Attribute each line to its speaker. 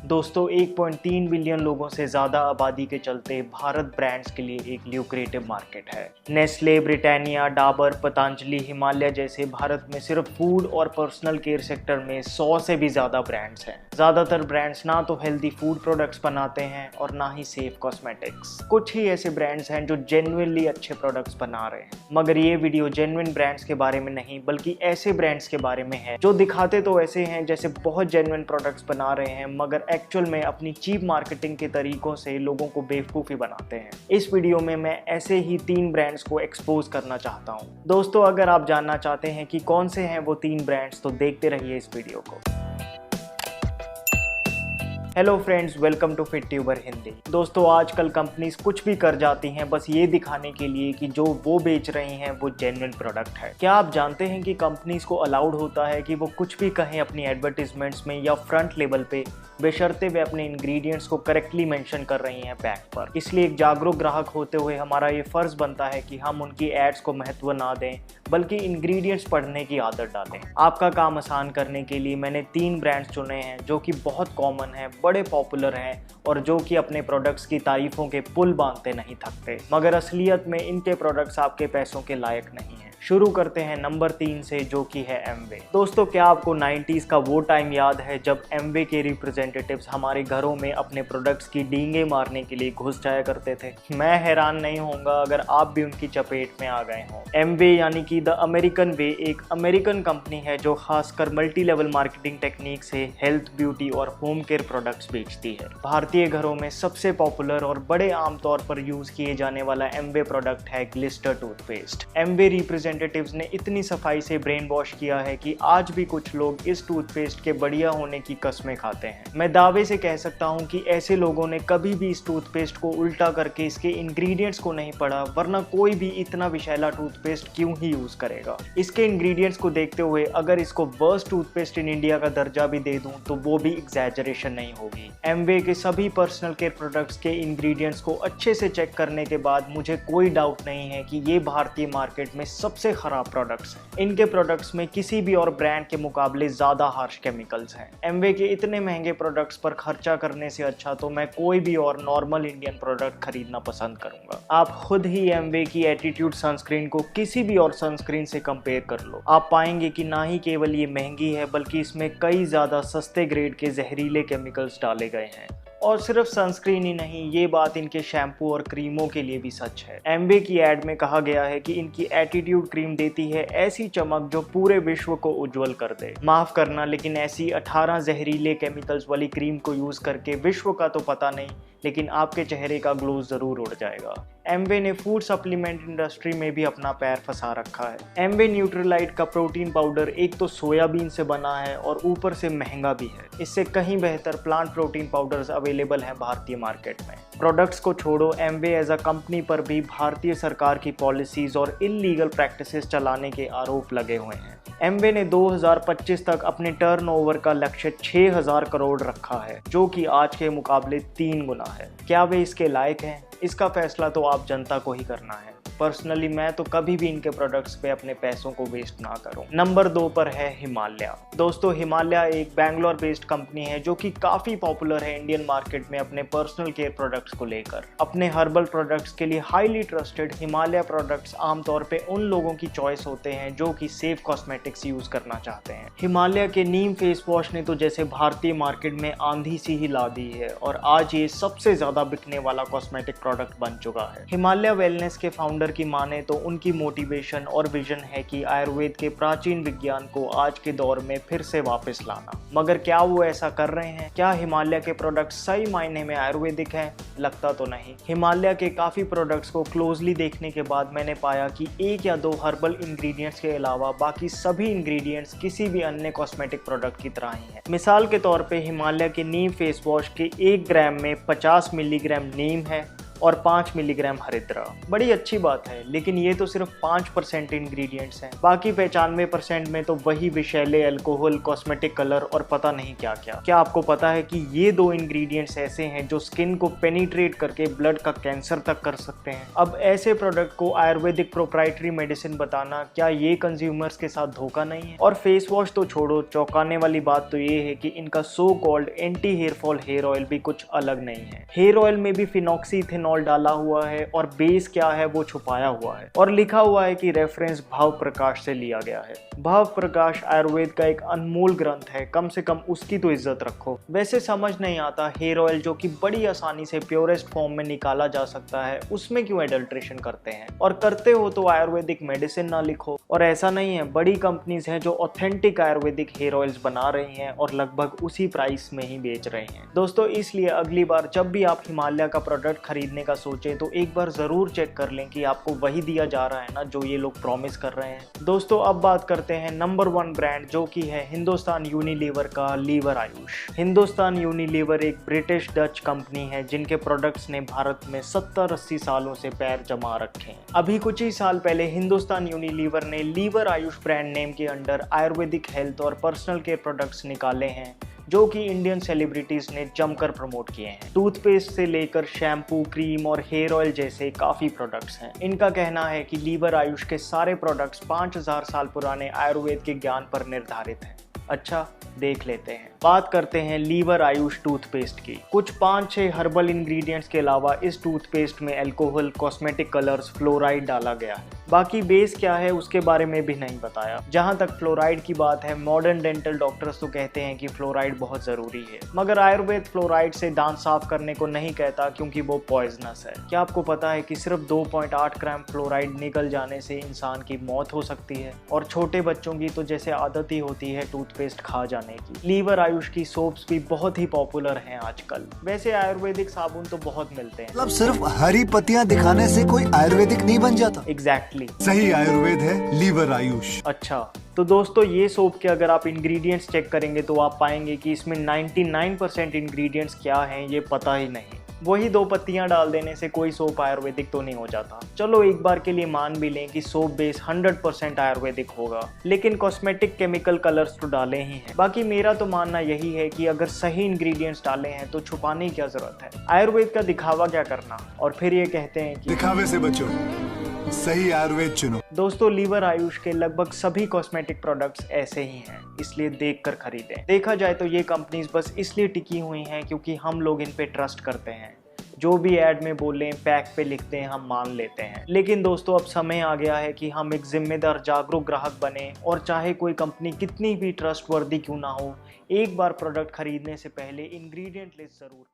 Speaker 1: दोस्तों 1.3 बिलियन लोगों से ज़्यादा आबादी के चलते भारत ब्रांड्स के लिए एक ल्यूक्रेटिव मार्केट है। नेस्ले, ब्रिटानिया, डाबर, पतंजलि, हिमालय जैसे भारत में सिर्फ फूड और पर्सनल केयर सेक्टर में 100 से भी ज़्यादा ब्रांड्स हैं। ज़्यादातर ब्रांड्स ना तो हेल्दी फूड प्रोडक्ट्स बनाते हैं और ना ही सेफ कॉस्मेटिक्स। कुछ ही ऐसे ब्रांड्स हैं जो जेन्युइनली अच्छे प्रोडक्ट्स बना रहे हैं। मगर ये वीडियो जेन्युइन ब्रांड्स के बारे में नहीं बल्कि ऐसे ब्रांड्स के बारे में है जो दिखाते तो ऐसे हैं जैसे बहुत जेन्युइन प्रोडक्ट्स बना रहे हैं, मगर एक्चुअल में अपनी चीप मार्केटिंग के तरीकों से लोगों को बेवकूफ़ी बनाते हैं। इस वीडियो में मैं ऐसे ही 3 ब्रांड्स को एक्सपोज करना चाहता हूं। दोस्तों अगर आप जानना चाहते हैं कि कौन से हैं वो 3 ब्रांड्स तो देखते रहिए इस वीडियो को। Hello friends, welcome to FitTuber Hindi. दोस्तों आजकल कंपनीज कुछ भी कर जाती हैं बस ये दिखाने के लिए कि जो वो बेच रही हैं वो जेन्युइन प्रोडक्ट है। क्या आप जानते हैं कि कंपनीज को अलाउड होता है कि वो कुछ भी कहें अपनी एडवर्टीजमेंट्स में या फ्रंट लेवल पे, बेशर्ते वे अपने इंग्रेडिएंट्स को करेक्टली मेंशन कर रही हैं पैक पर। इसलिए एक जागरूक ग्राहक होते हुए हमारा ये फर्ज बनता है कि हम उनकी एड्स को महत्व ना दें बल्कि इंग्रेडिएंट्स पढ़ने की आदत डालें। आपका काम आसान करने के लिए मैंने 3 ब्रांड्स चुने हैं जो कि बहुत कॉमन हैं, बड़े पॉपुलर हैं और जो कि अपने प्रोडक्ट्स की तारीफों के पुल बांधते नहीं थकते, मगर असलियत में इनके प्रोडक्ट्स आपके पैसों के लायक नहीं हैं। शुरू करते हैं नंबर 3 से जो कि है एमवे। दोस्तों क्या आपको 90s का वो टाइम याद है जब एमवे के रिप्रेजेंटेटिव्स हमारे घरों में अपने प्रोडक्ट्स की डींगे मारने के लिए घुस जाया करते थे? मैं हैरान नहीं होऊंगा अगर आप भी उनकी चपेट में आ गए हों। एमवे यानी कि द अमेरिकन वे एक अमेरिकन कंपनी है जो खासकर मल्टी लेवल मार्केटिंग टेक्निक से हेल्थ, ब्यूटी और होम केयर प्रोडक्ट्स बेचती है। भारतीय घरों में सबसे पॉपुलर और बड़े आमतौर पर यूज किए जाने वाला एमवे प्रोडक्ट है ग्लिस्टर टूथपेस्ट। एमवे रिप्रेजेंटेटिव्स ने इतनी सफाई से ब्रेन वॉश किया है कि आज भी कुछ लोग इस टूथपेस्ट के बढ़िया होने की कस्में खाते हैं। मैं दावे से कह सकता हूं कि ऐसे लोगों ने कभी भी इस टूथपेस्ट को उल्टा करके इसके इंग्रेडिएंट्स को नहीं पढ़ा, वरना कोई भी इतना विषैला टूथपेस्ट क्यों ही यूज करेगा। इसके इंग्रेडिएंट्स को देखते हुए अगर इसको वर्स्ट टूथपेस्ट इन इंडिया का दर्जा भी दे दूं तो वो भी एग्जैजरेशन नहीं होगी। एमवे के सभी पर्सनल केयर प्रोडक्ट्स के इंग्रेडिएंट्स को अच्छे से चेक करने के बाद मुझे कोई डाउट नहीं है कि ये भारतीय मार्केट में सबसे खराब प्रोडक्ट्स हैं। इनके प्रोडक्ट्स में किसी भी और ब्रांड के मुकाबले ज्यादा हार्श केमिकल्स हैं। एमवे के इतने महंगे प्रोडक्ट्स पर खर्चा करने से अच्छा तो मैं कोई भी और नॉर्मल इंडियन प्रोडक्ट खरीदना पसंद करूंगा। आप खुद ही एमवे की एटीट्यूड सनस्क्रीन को किसी भी और सनस्क्रीन से कंपेयर कर लो, आप पाएंगे कि ना ही केवल ये महंगी है बल्कि इसमें कई ज्यादा सस्ते ग्रेड के जहरीले केमिकल्स डाले गए हैं। और सिर्फ सनस्क्रीन ही नहीं, ये बात इनके शैम्पू और क्रीमों के लिए भी सच है। एमवे की एड में कहा गया है कि इनकी एटीट्यूड क्रीम देती है ऐसी चमक जो पूरे विश्व को उज्जवल कर दे। माफ करना, लेकिन ऐसी 18 जहरीले केमिकल्स वाली क्रीम को यूज करके विश्व का तो पता नहीं, लेकिन आपके चेहरे का ग्लो जरूर उड़ जाएगा। एमवे ने फूड सप्लीमेंट इंडस्ट्री में भी अपना पैर फंसा रखा है। एमवे न्यूट्रीलाइट का प्रोटीन पाउडर एक तो सोयाबीन से बना है और ऊपर से महंगा भी है। इससे कहीं बेहतर प्लांट प्रोटीन पाउडर्स अवेलेबल हैं भारतीय मार्केट में। प्रोडक्ट्स को छोड़ो, एमवे एज अ कंपनी पर भी भारतीय सरकार की पॉलिसीज और इलीगल प्रैक्टिसेस चलाने के आरोप लगे हुए हैं। एमवे ने 2025 तक अपने टर्नओवर का लक्ष्य 6000 करोड़ रखा है, जो कि आज के मुकाबले 3 गुना है। क्या वे इसके लायक हैं? इसका फैसला तो आप जनता को ही करना है। पर्सनली मैं तो कभी भी इनके प्रोडक्ट्स पे अपने पैसों को वेस्ट ना करूं। नंबर 2 पर है हिमालय। दोस्तों हिमालय एक बैंगलोर बेस्ड कंपनी है जो कि काफी पॉपुलर है इंडियन मार्केट में अपने पर्सनल केयर प्रोडक्ट्स को लेकर। अपने हर्बल प्रोडक्ट्स के लिए हाईली ट्रस्टेड हिमालय प्रोडक्ट्स आमतौर पे उन लोगों की चॉइस होते हैं जो कि सेफ कॉस्मेटिक्स यूज करना चाहते हैं। हिमालय के नीम फेस वॉश ने तो जैसे भारतीय मार्केट में आंधी सी ही ला दी है और आज ये सबसे ज्यादा बिकने वाला कॉस्मेटिक प्रोडक्ट बन चुका है। हिमालय वेलनेस के फाउंडर की माने तो उनकी मोटिवेशन और विजन है कि आयुर्वेद के प्राचीन विज्ञान को आज के दौर में फिर से वापस लाना। मगर क्या वो ऐसा कर रहे हैं? क्या हिमालय के प्रोडक्ट्स सही मायने में आयुर्वेदिक हैं? लगता तो नहीं। हिमालय के काफी प्रोडक्ट्स को क्लोजली देखने के बाद मैंने पाया कि 1 या 2 हर्बल इंग्रेडिएंट्स के अलावा बाकी सभी इंग्रेडिएंट्स किसी भी अन्य कॉस्मेटिक प्रोडक्ट की तरह ही है। मिसाल के तौर पे हिमालय के नीम फेस वॉश के 1 ग्राम में 50 मिलीग्राम नीम है, और 5 मिलीग्राम हरिद्रा। बड़ी अच्छी बात है, लेकिन ये तो सिर्फ 5% इंग्रेडिएंट्स हैं। बाकी 95% में तो वही विषैले अल्कोहल, कॉस्मेटिक कलर और पता नहीं क्या क्या। क्या आपको पता है कि ये 2 इंग्रेडिएंट्स ऐसे हैं जो स्किन को पेनिट्रेट करके ब्लड का कैंसर तक कर सकते हैं। अब ऐसे प्रोडक्ट को आयुर्वेदिक प्रोप्राइटरी मेडिसिन बताना, क्या ये कंज्यूमर्स के साथ धोखा नहीं है? और फेस वॉश तो छोड़ो, चौंकाने वाली बात तो ये है कि इनका so called anti hair fall hair oil भी कुछ अलग नहीं है। हेयर ऑयल में भी फिनॉक्सीइथेनॉल डाला हुआ है और बेस क्या है वो छुपाया हुआ है, और लिखा हुआ है कि रेफरेंस भाव प्रकाश से लिया गया है। भाव प्रकाश आयुर्वेद का एक अनमोल ग्रंथ है, कम से कम उसकी तो इज्जत रखो। वैसे समझ नहीं आता, हेयर ऑयल जो कि बड़ी आसानी से प्योरेस्ट फॉर्म में निकाला जा सकता है, उसमें क्यों एडल्ट्रेशन करते हैं? और करते हो तो आयुर्वेदिक मेडिसिन ना लिखो। और ऐसा नहीं है, बड़ी कंपनीज हैं जो ऑथेंटिक आयुर्वेदिक हेयर ऑयल्स बना रही हैं और लगभग उसी प्राइस में ही बेच रहे हैं। दोस्तों, इसलिए अगली बार जब भी आप हिमालय का प्रोडक्ट खरीदने का सोचें तो एक बार जरूर चेक कर लें कि आपको वही दिया जा रहा है ना जो ये लोग प्रॉमिस कर रहे हैं। दोस्तों, अब बात करते हैं नंबर 1 ब्रांड, जो कि है हिंदुस्तान यूनिलीवर का लीवर आयुष। हिंदुस्तान यूनिलीवर एक ब्रिटिश डच कंपनी है जिनके प्रोडक्ट्स ने भारत में 70-80 सालों से पैर जमा रखे हैं। अभी कुछ ही साल पहले हिंदुस्तान यूनिलीवर ने लीवर आयुष ब्रांड नेम के अंडर आयुर्वेदिक हेल्थ और पर्सनल केयर प्रोडक्ट्स निकाले हैं जो कि इंडियन सेलिब्रिटीज ने जमकर प्रमोट किए हैं। टूथपेस्ट से लेकर शैम्पू, क्रीम और हेयर ऑयल जैसे काफी प्रोडक्ट्स हैं। इनका कहना है कि लीवर आयुष के सारे प्रोडक्ट्स 5000 साल पुराने आयुर्वेद के ज्ञान पर निर्धारित हैं। अच्छा, देख लेते हैं। बात करते हैं लीवर आयुष टूथपेस्ट की। कुछ 5-6 हर्बल इंग्रेडिएंट्स के अलावा इस टूथपेस्ट में अल्कोहल, कॉस्मेटिक कलर्स, फ्लोराइड डाला गया है। बाकी बेस क्या है उसके बारे में भी नहीं बताया। जहां तक फ्लोराइड की बात है, मॉडर्न डेंटल डॉक्टर्स तो कहते हैं कि फ्लोराइड बहुत जरूरी है, मगर आयुर्वेद फ्लोराइड से दांत साफ करने को नहीं कहता क्योंकि वो पॉइजनस है। क्या आपको पता है कि सिर्फ 2.8 ग्राम फ्लोराइड निकल जाने से इंसान की मौत हो सकती है? और छोटे बच्चों की तो जैसे आदत ही होती है टूथपेस्ट खा जाने की। लीवर आयुष की सोप्स भी बहुत ही पॉपुलर हैं आजकल। वैसे आयुर्वेदिक साबुन तो बहुत मिलते हैं।
Speaker 2: मतलब सिर्फ हरी पत्तियां दिखाने से कोई आयुर्वेदिक नहीं बन जाता।
Speaker 1: एग्जैक्टली।
Speaker 2: सही आयुर्वेद है लीवर आयुष।
Speaker 1: अच्छा, तो दोस्तों, ये सोप के अगर आप इंग्रेडिएंट्स चेक करेंगे तो आप पाएंगे कि इसमें 99% इंग्रेडिएंट्स क्या हैं ये पता ही नहीं। वही 2 पत्तियां डाल देने से कोई सोप आयुर्वेदिक तो नहीं हो जाता। चलो एक बार के लिए मान भी लें कि सोप बेस 100% आयुर्वेदिक होगा, लेकिन कॉस्मेटिक केमिकल कलर्स तो डाले ही हैं। बाकी मेरा तो मानना यही है कि अगर सही इंग्रेडिएंट्स डाले हैं तो छुपाने की क्या जरूरत है? आयुर्वेद का दिखावा क्या करना? और फिर ये कहते हैं कि
Speaker 2: दिखावे से बचो, सही आयुर्वेद चुनो।
Speaker 1: दोस्तों, लीवर आयुष के लगभग सभी कॉस्मेटिक प्रोडक्ट्स ऐसे ही हैं, इसलिए देखकर खरीदें। देखा जाए तो ये कंपनीज बस इसलिए टिकी हुई हैं क्योंकि हम लोग इन पे ट्रस्ट करते हैं। जो भी ऐड में बोलें, पैक पे लिखते हैं, हम मान लेते हैं। लेकिन दोस्तों, अब समय आ गया है कि हम एक जिम्मेदार जागरूक ग्राहक बने, और चाहे कोई कंपनी कितनी भी ट्रस्टवर्दी क्यों ना हो, एक बार प्रोडक्ट खरीदने से पहले इंग्रेडिएंट लिस्ट जरूर